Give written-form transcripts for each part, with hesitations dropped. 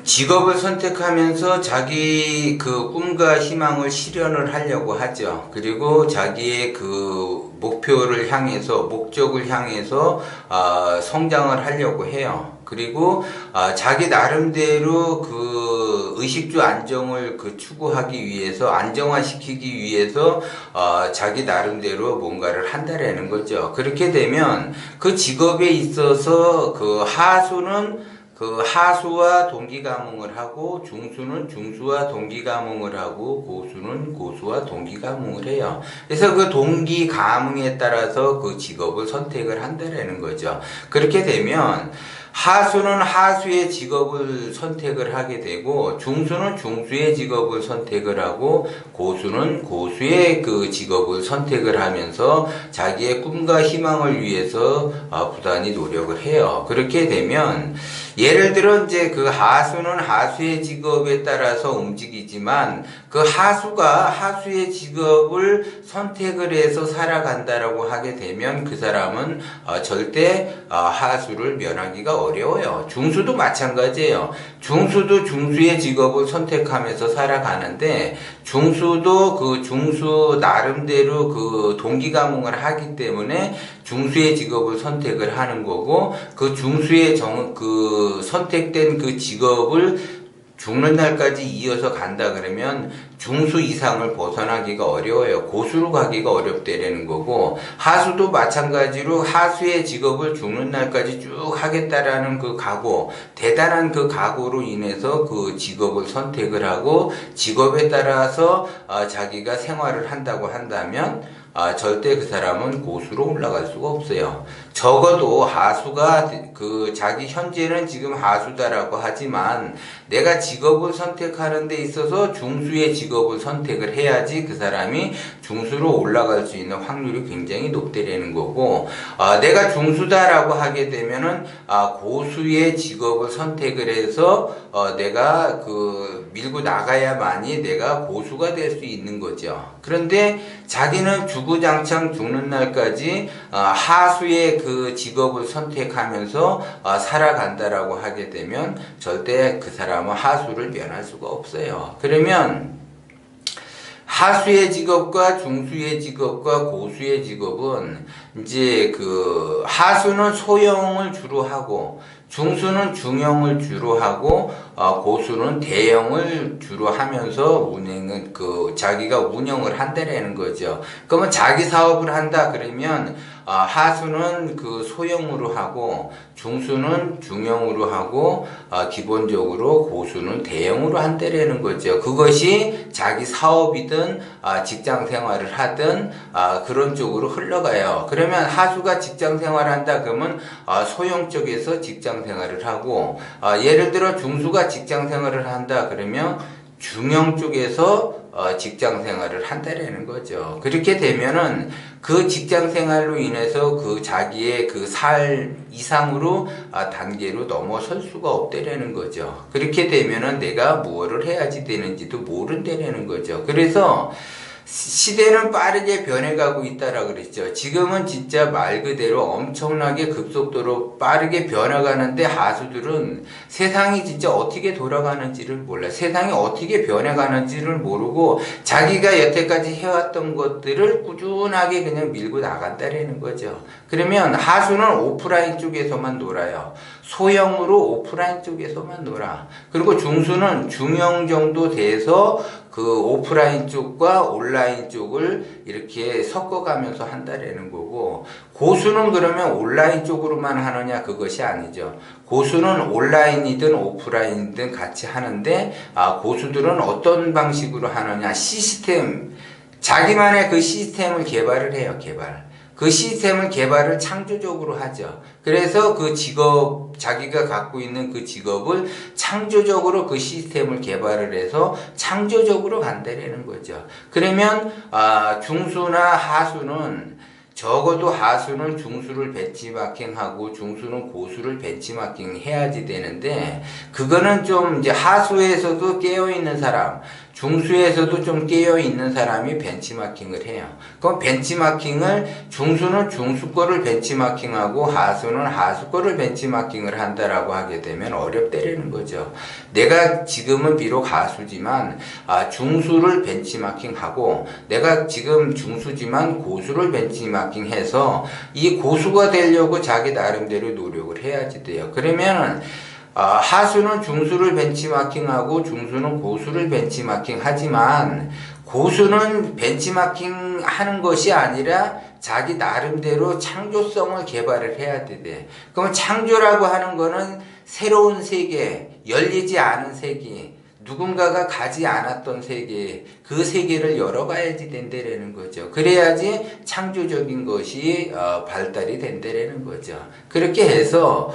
직업을 선택하면서 자기 그 꿈과 희망을 실현을 하려고 하죠. 그리고 자기의 그 목표를 향해서, 목적을 향해서 성장을 하려고 해요. 그리고 자기 나름대로 그 의식주 안정을 그 추구하기 위해서, 안정화시키기 위해서 자기 나름대로 뭔가를 한다라는 거죠. 그렇게 되면 그 직업에 있어서 그 하수와 동기감흥을 하고, 중수는 중수와 동기감흥을 하고, 고수는 고수와 동기감흥을 해요. 그래서 그 동기감흥에 따라서 그 직업을 선택을 한다라는 거죠. 그렇게 되면 하수는 하수의 직업을 선택을 하게 되고, 중수는 중수의 직업을 선택을 하고, 고수는 고수의 그 직업을 선택을 하면서 자기의 꿈과 희망을 위해서 부단히 노력을 해요. 그렇게 되면 예를 들어 이제 그 하수는 하수의 직업에 따라서 움직이지만, 그 하수가 하수의 직업을 선택을 해서 살아간다라고 하게 되면 그 사람은 절대 하수를 면하기가 어려워요. 중수도 마찬가지예요. 중수도 중수의 직업을 선택하면서 살아가는데, 중수도 그 중수 나름대로 그 동기감흥을 하기 때문에 중수의 직업을 선택을 하는 거고, 그 중수의 그 선택된 그 직업을 죽는 날까지 이어서 간다 그러면 중수 이상을 벗어나기가 어려워요. 고수로 가기가 어렵다라는 거고, 하수도 마찬가지로 하수의 직업을 죽는 날까지 쭉 하겠다라는 그 각오, 대단한 그 각오로 인해서 그 직업을 선택을 하고, 직업에 따라서 자기가 생활을 한다고 한다면 절대 그 사람은 고수로 올라갈 수가 없어요. 적어도 하수가 그 자기 현재는 지금 하수다라고 하지만 내가 직업을 선택하는 데 있어서 중수의 직업을 선택을 해야지 그 사람이 중수로 올라갈 수 있는 확률이 굉장히 높다라는 거고, 내가 중수다라고 하게 되면은 고수의 직업을 선택을 해서 내가 그 밀고 나가야만이 내가 고수가 될 수 있는 거죠. 그런데 자기는 주구장창 죽는 날까지 하수의 그 직업을 선택하면서 살아간다라고 하게 되면 절대 그 사람은 하수를 면할 수가 없어요. 그러면 하수의 직업과 중수의 직업과 고수의 직업은 이제 그 하수는 소형을 주로 하고, 중수는 중형을 주로 하고, 고수는 대형을 주로 하면서 운행은 자기가 운영을 한다라는 거죠. 그러면 자기 사업을 한다 그러면 하수는 그 소형으로 하고, 중수는 중형으로 하고, 기본적으로 고수는 대형으로 한다라는 거죠. 그것이 자기 사업이든 직장 생활을 하든 그런 쪽으로 흘러가요. 그러면 하수가 직장 생활을 한다 그러면 소형 쪽에서 직장 생활을 하고, 예를 들어 중수가 직장 생활을 한다 그러면 중형 쪽에서 직장 생활을 한다라는 거죠. 그렇게 되면은 그 직장 생활로 인해서 그 자기의 그 삶 이상으로 단계로 넘어설 수가 없다라는 거죠. 그렇게 되면은 내가 무엇을 해야지 되는지도 모른다라는 거죠. 그래서 시대는 빠르게 변해가고 있다라 그랬죠. 지금은 진짜 말 그대로 엄청나게 급속도로 빠르게 변해가는데, 하수들은 세상이 진짜 어떻게 돌아가는지를 몰라요. 세상이 어떻게 변해가는지를 모르고 자기가 여태까지 해왔던 것들을 꾸준하게 그냥 밀고 나간다라는 거죠. 그러면 하수는 오프라인 쪽에서만 놀아요. 소형으로 오프라인 쪽에서만 놀아. 그리고 중수는 중형 정도 돼서 그 오프라인 쪽과 온라인 쪽을 이렇게 섞어가면서 한다라는 거고, 고수는 그러면 온라인 쪽으로만 하느냐, 그것이 아니죠. 고수는 온라인이든 오프라인이든 같이 하는데, 고수들은 어떤 방식으로 하느냐, 시스템, 자기만의 그 시스템을 개발을 해요. 그 시스템을 개발을 창조적으로 하죠. 그래서 그 직업, 자기가 갖고 있는 그 직업을 창조적으로 그 시스템을 개발을 해서 창조적으로 간다라는 거죠. 그러면 중수나 하수는 적어도 하수는 중수를 벤치마킹하고 중수는 고수를 벤치마킹 해야지 되는데, 그거는 좀 이제 하수에서도 깨어있는 사람, 중수에서도 좀 깨어있는 사람이 벤치마킹을 해요. 그럼 벤치마킹을 중수는 중수 거를 벤치마킹하고 하수는 하수 거를 벤치마킹을 한다라고 하게 되면 어렵다라는 거죠. 내가 지금은 비록 하수지만 중수를 벤치마킹하고 내가 지금 중수지만 고수를 벤치마킹해서 이 고수가 되려고 자기 나름대로 노력을 해야지 돼요. 그러면 하수는 중수를 벤치마킹하고 중수는 고수를 벤치마킹 하지만 고수는 벤치마킹 하는 것이 아니라 자기 나름대로 창조성을 개발을 해야 돼. 그럼 창조라고 하는 거는 새로운 세계, 열리지 않은 세계, 누군가가 가지 않았던 세계, 그 세계를 열어가야지 된다라는 거죠. 그래야지 창조적인 것이 발달이 된다라는 거죠. 그렇게 해서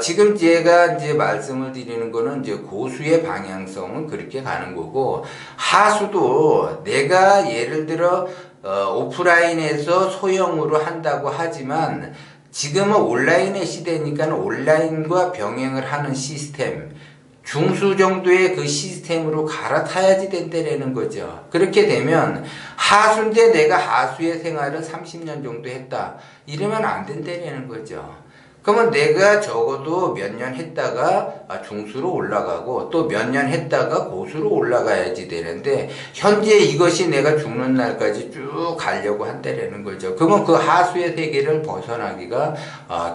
지금 제가 이제 말씀을 드리는 거는 이제 고수의 방향성은 그렇게 가는 거고, 하수도 내가 예를 들어 오프라인에서 소형으로 한다고 하지만 지금은 온라인의 시대니까 온라인과 병행을 하는 시스템, 중수 정도의 그 시스템으로 갈아타야지 된다라는 거죠. 그렇게 되면 하수인데 내가 하수의 생활을 30년 정도 했다. 이러면 안 된다라는 거죠. 그러면 내가 적어도 몇 년 했다가 중수로 올라가고 또 몇 년 했다가 고수로 올라가야지 되는데 현재 이것이 내가 죽는 날까지 쭉 가려고 한다라는 거죠. 그러면 그 하수의 세계를 벗어나기가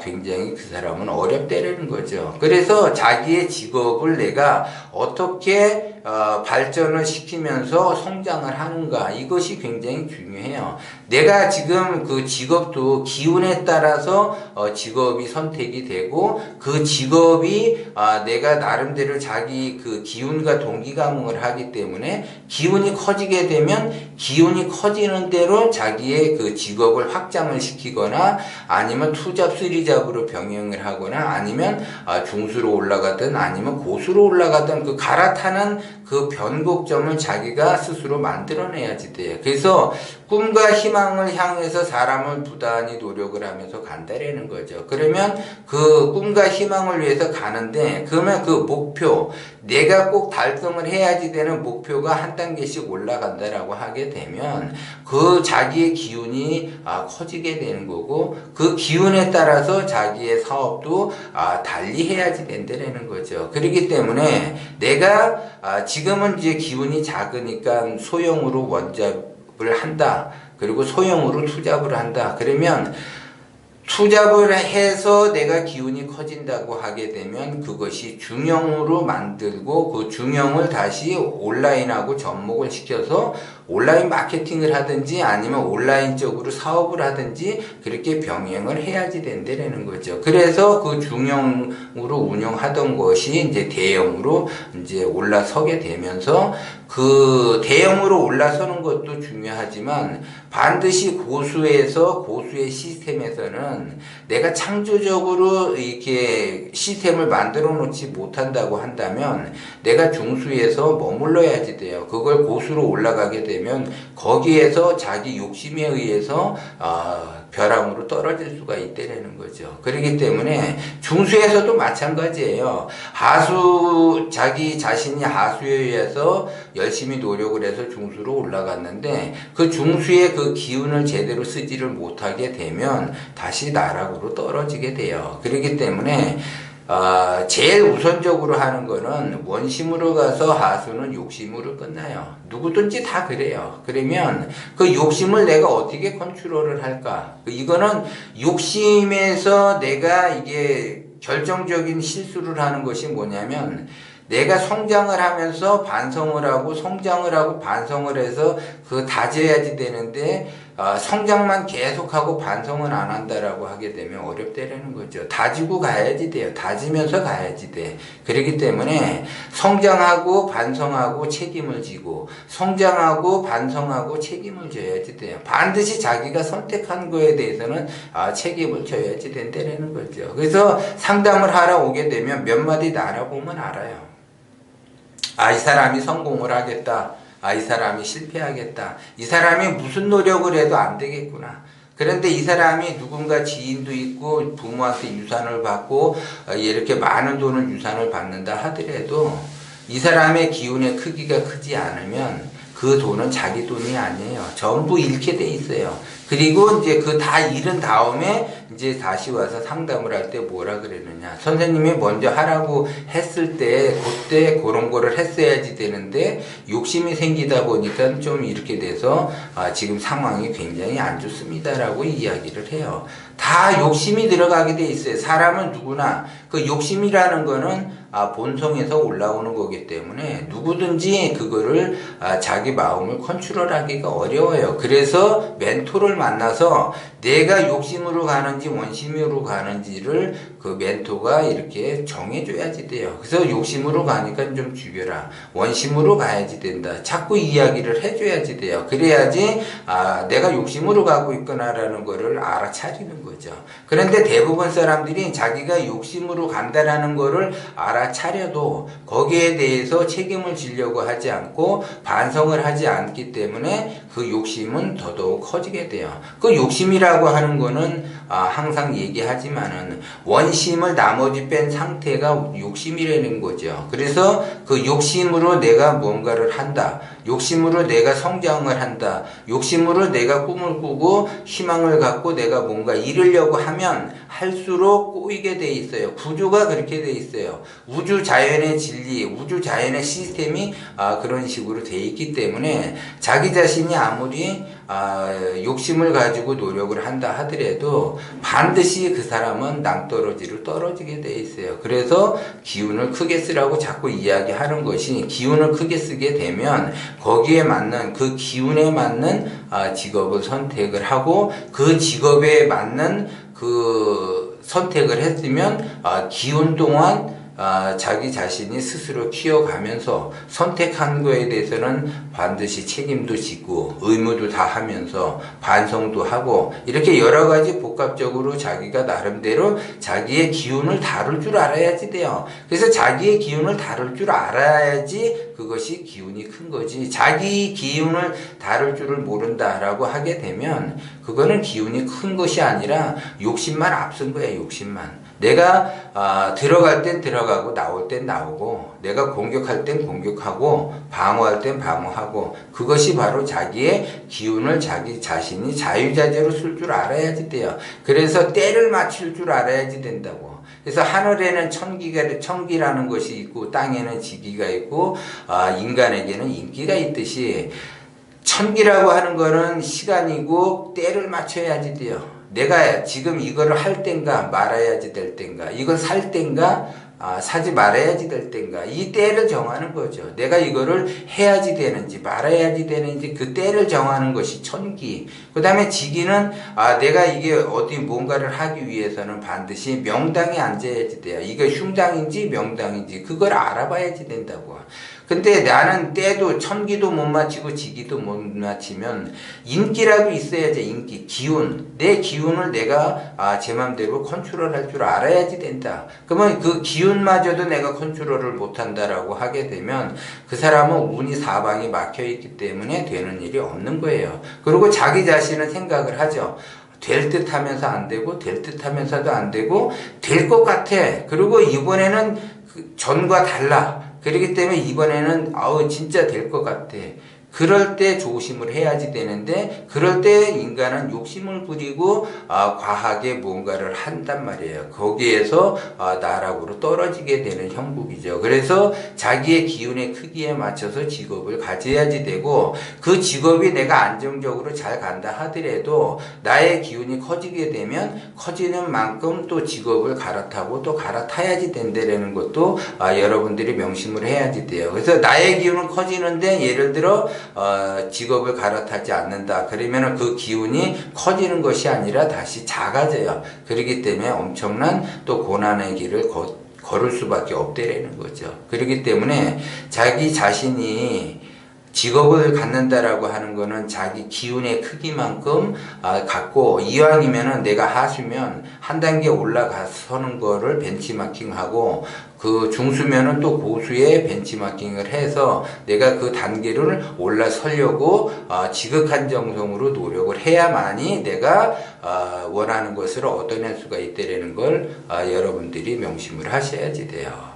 굉장히 그 사람은 어렵다라는 거죠. 그래서 자기의 직업을 내가 어떻게 발전을 시키면서 성장을 하는가, 이것이 굉장히 중요해요. 내가 지금 그 직업도 기운에 따라서 직업이 선택이 되고 그 직업이 내가 나름대로 자기 그 기운과 동기감흥을 하기 때문에 기운이 커지게 되면 기운이 커지는 대로 자기의 그 직업을 확장을 시키거나 아니면 투잡, 쓰리잡으로 병행을 하거나 아니면 중수로 올라가든 아니면 고수로 올라가든 그 갈아타는 그 변곡점을 자기가 스스로 만들어내야지 돼요. 그래서 꿈과 희망을 향해서 사람을 부단히 노력을 하면서 간다라는 거죠. 그러면 그 꿈과 희망을 위해서 가는데 그러면 그 목표, 내가 꼭 달성을 해야지 되는 목표가 한 단계씩 올라간다라고 하게 되면 그 자기의 기운이 커지게 되는 거고 그 기운에 따라서 자기의 사업도 달리 해야지 된다라는 거죠. 그렇기 때문에 내가 지금은 이제 기운이 작으니까 소형으로 원잡을 한다. 그리고 소형으로 투잡을 한다. 그러면 투잡을 해서 내가 기운이 커진다고 하게 되면 그것이 중형으로 만들고 그 중형을 다시 온라인하고 접목을 시켜서 온라인 마케팅을 하든지 아니면 온라인적으로 사업을 하든지 그렇게 병행을 해야지 된다는 거죠. 그래서 그 중형으로 운영하던 것이 이제 대형으로 이제 올라서게 되면서 그 대형으로 올라서는 것도 중요하지만 반드시 고수의 시스템에서는 내가 창조적으로 이렇게 시스템을 만들어 놓지 못한다고 한다면 내가 중수에서 머물러야지 돼요. 그걸 고수로 올라가게 되면 거기에서 자기 욕심에 의해서 벼랑으로 떨어질 수가 있다는 거죠. 그렇기 때문에 중수에서도 마찬가지예요. 자기 자신이 하수에 의해서 열심히 노력을 해서 중수로 올라갔는데 그 중수의 그 기운을 제대로 쓰지를 못하게 되면 다시 나락으로 떨어지게 돼요. 그렇기 때문에 제일 우선적으로 하는 거는 원심으로 가서 하수는 욕심으로 끝나요. 누구든지 다 그래요. 그러면 그 욕심을 내가 어떻게 컨트롤을 할까? 이거는 욕심에서 내가 이게 결정적인 실수를 하는 것이 뭐냐면 내가 성장을 하면서 반성을 하고 성장을 하고 반성을 해서 그 다져야지 되는데 성장만 계속하고 반성은 안 한다라고 하게 되면 어렵다라는 거죠. 다지고 가야지 돼요. 다지면서 가야지 돼. 그렇기 때문에 성장하고 반성하고 책임을 지고 성장하고 반성하고 책임을 져야지 돼요. 반드시 자기가 선택한 거에 대해서는 책임을 져야지 된다라는 거죠. 그래서 상담을 하러 오게 되면 몇 마디 알아보면 알아요. 이 사람이 성공을 하겠다. 이 사람이 실패하겠다. 이 사람이 무슨 노력을 해도 안 되겠구나. 그런데 이 사람이 누군가 지인도 있고 부모한테 유산을 받고 이렇게 많은 돈을 유산을 받는다 하더라도 이 사람의 기운의 크기가 크지 않으면 그 돈은 자기 돈이 아니에요. 전부 잃게 돼 있어요. 그리고 이제 그 다 잃은 다음에 이제 다시 와서 상담을 할 때 뭐라 그랬느냐. 선생님이 먼저 하라고 했을 때 그때 그런 거를 했어야지 되는데 욕심이 생기다 보니까 좀 이렇게 돼서 지금 상황이 굉장히 안 좋습니다라고 이야기를 해요. 다 욕심이 들어가게 돼 있어요. 사람은 누구나 그 욕심이라는 거는 본성에서 올라오는 거기 때문에 누구든지 그거를 자기 마음을 컨트롤하기가 어려워요. 그래서 멘토를 만나서 내가 욕심으로 가는지 원심으로 가는지를 그 멘토가 이렇게 정해줘야지 돼요. 그래서 욕심으로 가니까 좀 죽여라. 원심으로 가야지 된다. 자꾸 이야기를 해줘야지 돼요. 그래야지 내가 욕심으로 가고 있구나라는 거를 알아차리는 거죠. 그런데 대부분 사람들이 자기가 욕심으로 간다라는 거를 알아차려도 거기에 대해서 책임을 지려고 하지 않고 반성을 하지 않기 때문에 그 욕심은 더더욱 커지게 돼요. 그 욕심이라고 하는 거는 항상 얘기하지만은 원심을 나머지 뺀 상태가 욕심이라는 거죠. 그래서 그 욕심으로 내가 뭔가를 한다. 욕심으로 내가 성장을 한다. 욕심으로 내가 꿈을 꾸고 희망을 갖고 내가 뭔가 이루려고 하면 할수록 꼬이게 돼 있어요. 구조가 그렇게 돼 있어요. 우주 자연의 진리, 우주 자연의 시스템이 그런 식으로 돼 있기 때문에 자기 자신이 아무리 욕심을 가지고 노력을 한다 하더라도 반드시 그 사람은 낭떠러지를 떨어지게 돼 있어요. 그래서 기운을 크게 쓰라고 자꾸 이야기하는 것이 기운을 크게 쓰게 되면 거기에 맞는 그 기운에 맞는 직업을 선택을 하고 그 직업에 맞는 그 선택을 했으면 기운 동안 자기 자신이 스스로 키워가면서 선택한 거에 대해서는 반드시 책임도 지고 의무도 다 하면서 반성도 하고 이렇게 여러 가지 복합적으로 자기가 나름대로 자기의 기운을 다룰 줄 알아야지 돼요. 그래서 자기의 기운을 다룰 줄 알아야지 그것이 기운이 큰 거지. 자기 기운을 다룰 줄을 모른다라고 하게 되면 그거는 기운이 큰 것이 아니라 욕심만 앞선 거야. 욕심만. 내가 들어갈 땐 들어가고 나올 땐 나오고 내가 공격할 땐 공격하고 방어할 땐 방어하고 그것이 바로 자기의 기운을 자기 자신이 자유자재로 쓸 줄 알아야지 돼요. 그래서 때를 맞출 줄 알아야지 된다고. 그래서 하늘에는 천기라는 것이 있고 땅에는 지기가 있고 인간에게는 인기가 있듯이 천기라고 하는 거는 시간이고 때를 맞춰야지 돼요. 내가 지금 이거를 할 땐가 말아야지 될 땐가 이걸 살 땐가 사지 말아야지 될 땐가 이 때를 정하는 거죠. 내가 이거를 해야지 되는지 말아야지 되는지 그 때를 정하는 것이 천기. 그 다음에 지기는 내가 이게 어디 뭔가를 하기 위해서는 반드시 명당에 앉아야지 돼요. 이게 흉당인지 명당인지 그걸 알아봐야지 된다고. 근데 나는 때도 천기도 못 맞추고 지기도 못 맞추면 인기라도 있어야지. 인기, 기운. 내 기운을 내가 제 맘대로 컨트롤할 줄 알아야지 된다. 그러면 그 기운마저도 내가 컨트롤을 못한다라고 하게 되면 그 사람은 운이 사방이 막혀있기 때문에 되는 일이 없는 거예요. 그리고 자기 자신은 생각을 하죠. 될 듯 하면서 안 되고 될 듯 하면서도 안 되고 될 것 같아. 그리고 이번에는 전과 달라. 그렇기 때문에 이번에는 진짜 될 것 같아. 그럴 때 조심을 해야지 되는데 그럴 때 인간은 욕심을 부리고 과하게 뭔가를 한단 말이에요. 거기에서 나락으로 떨어지게 되는 형국이죠. 그래서 자기의 기운의 크기에 맞춰서 직업을 가져야지 되고 그 직업이 내가 안정적으로 잘 간다 하더라도 나의 기운이 커지게 되면 커지는 만큼 또 직업을 갈아타고 또 갈아타야지 된다는 것도 여러분들이 명심을 해야지 돼요. 그래서 나의 기운은 커지는데 예를 들어 직업을 갈아타지 않는다. 그러면 그 기운이 커지는 것이 아니라 다시 작아져요. 그렇기 때문에 엄청난 또 고난의 길을 걸을 수밖에 없다라는 거죠. 그렇기 때문에 자기 자신이 직업을 갖는다라고 하는 거는 자기 기운의 크기만큼 갖고 이왕이면은 내가 하수면 한 단계 올라가서는 거를 벤치마킹하고 그 중수면은 또 고수의 벤치마킹을 해서 내가 그 단계를 올라서려고 지극한 정성으로 노력을 해야만이 내가 원하는 것을 얻어낼 수가 있다라는 걸 여러분들이 명심을 하셔야지 돼요.